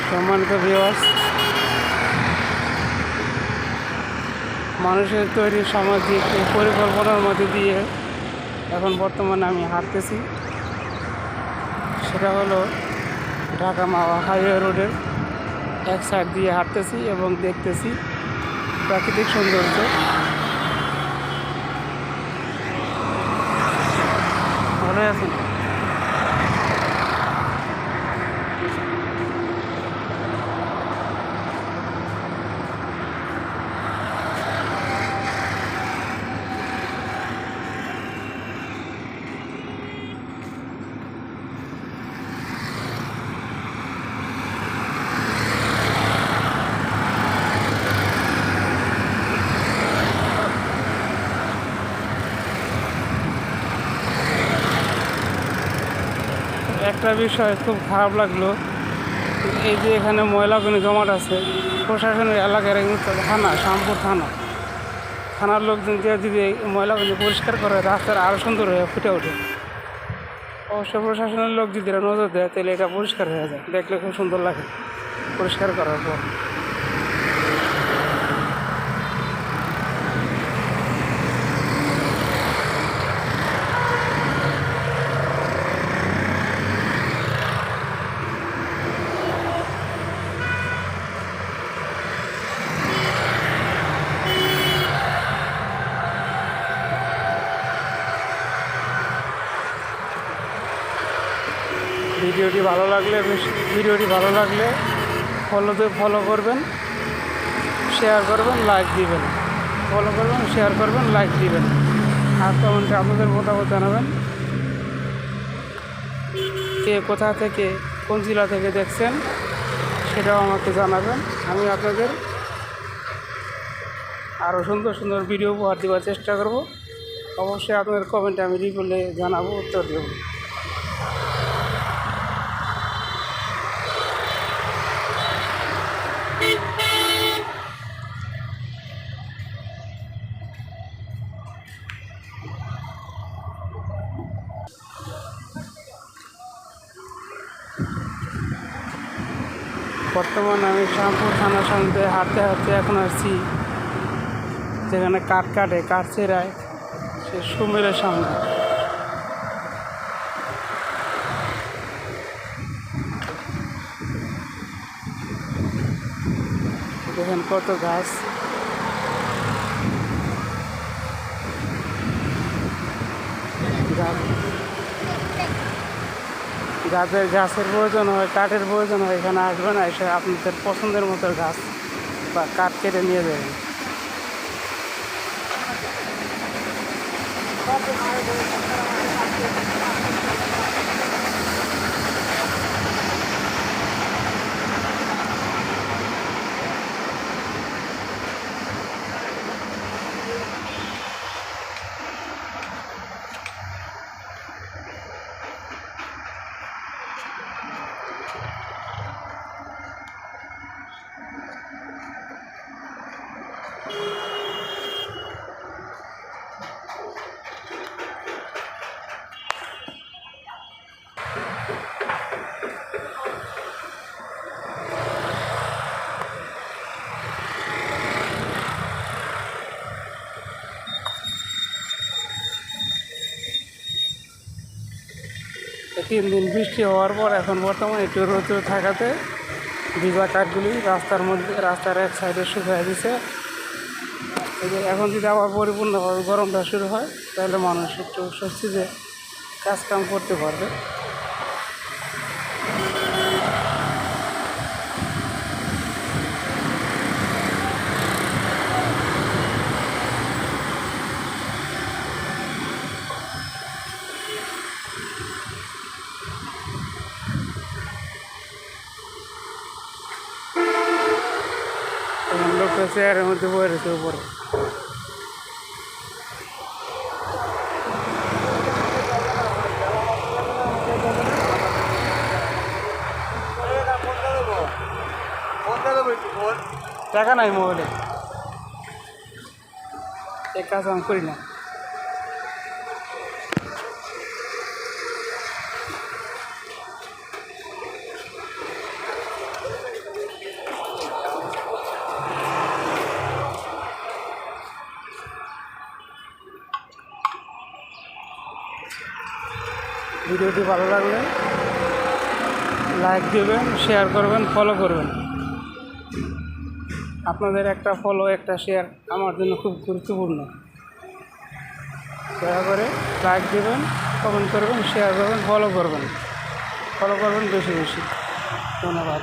সম্মানিত ভিউয়ার্স, মানুষের তৈরি সামাজিক এই পরিকল্পনার মধ্যে দিয়ে এখন বর্তমানে আমি হাঁটতেছি। সেটা হলো ঢাকা মাওয়া হাইওয়ে রোডের এক সাইড দিয়ে হাঁটতেছি এবং দেখতেছি প্রাকৃতিক সৌন্দর্য। ভালো আছেন? একটা বিষয় খুব খারাপ লাগলো, এই যে এখানে ময়লাগুলো জমাট আছে, প্রশাসনের এলাকার থানা, শ্যামপুর থানার লোকজন যে যদি ময়লাগুলো পরিষ্কার করে রাস্তাটা আরও সুন্দর হয়ে ফুটে ওঠে। অবশ্য প্রশাসনের লোক যদি এরা নজর দেয় তাহলে এটা পরিষ্কার হয়ে যায়, দেখলে খুব সুন্দর লাগে পরিষ্কার করার পর। ভিডিওটি ভালো লাগলে ফলো করবেন, শেয়ার করবেন, লাইক দিবেন। ফলো করবেন, শেয়ার করবেন, লাইক দিবেন। আর কমেন্টে আপনাদের মতামত জানাবেন। কে কোথা থেকে, কোন জেলা থেকে দেখছেন সেটাও আমাকে জানাবেন। আমি আপনাদের আরও সুন্দর সুন্দর ভিডিও উপহার দেওয়ার চেষ্টা করব। অবশ্যই আপনাদের কমেন্টে আমি রিপ্লাই জানাবো, উত্তর দেব। বর্তমানে আমি শ্যামপুর থানার সামনে হাঁটতে হাঁটতে এখন আসছি যেখানে কাঠ ছেড়ায় সে সুমিলের সামনে। দেখেন কত গাছ, যাদের গাছের প্রয়োজন হয়, কাঠের প্রয়োজন হয়, এখানে আসবেন, এসে আপনাদের পছন্দের মতো গাছ বা কাঠ কেটে নিয়ে যাবেন। তিন দিন বৃষ্টি হওয়ার পর এখন বর্তমানে একটু রোদ থাকাতে ভিজা কাঠগুলি রাস্তার এক সাইডে শুকিয়ে দিছে। এখন যদি আবার পরিপূর্ণভাবে গরমটা শুরু হয় তাহলে মানুষ একটু স্বস্তিতে কাজকাম করতে পারবে। লোকটা চেয়ারের মধ্যে বয়ে রয়েছে উপরে। টাকা নাই মোবাইলে, এক কাজ আমি করি না। ভিডিওটি ভালো লাগলে লাইক দেবেন, শেয়ার করবেন, ফলো করবেন। আপনাদের একটা ফলো, একটা শেয়ার আমার জন্য খুব গুরুত্বপূর্ণ। দয়া করে লাইক দেবেন, কমেন্ট করবেন, শেয়ার করবেন, ফলো করবেন বেশি বেশি। ধন্যবাদ।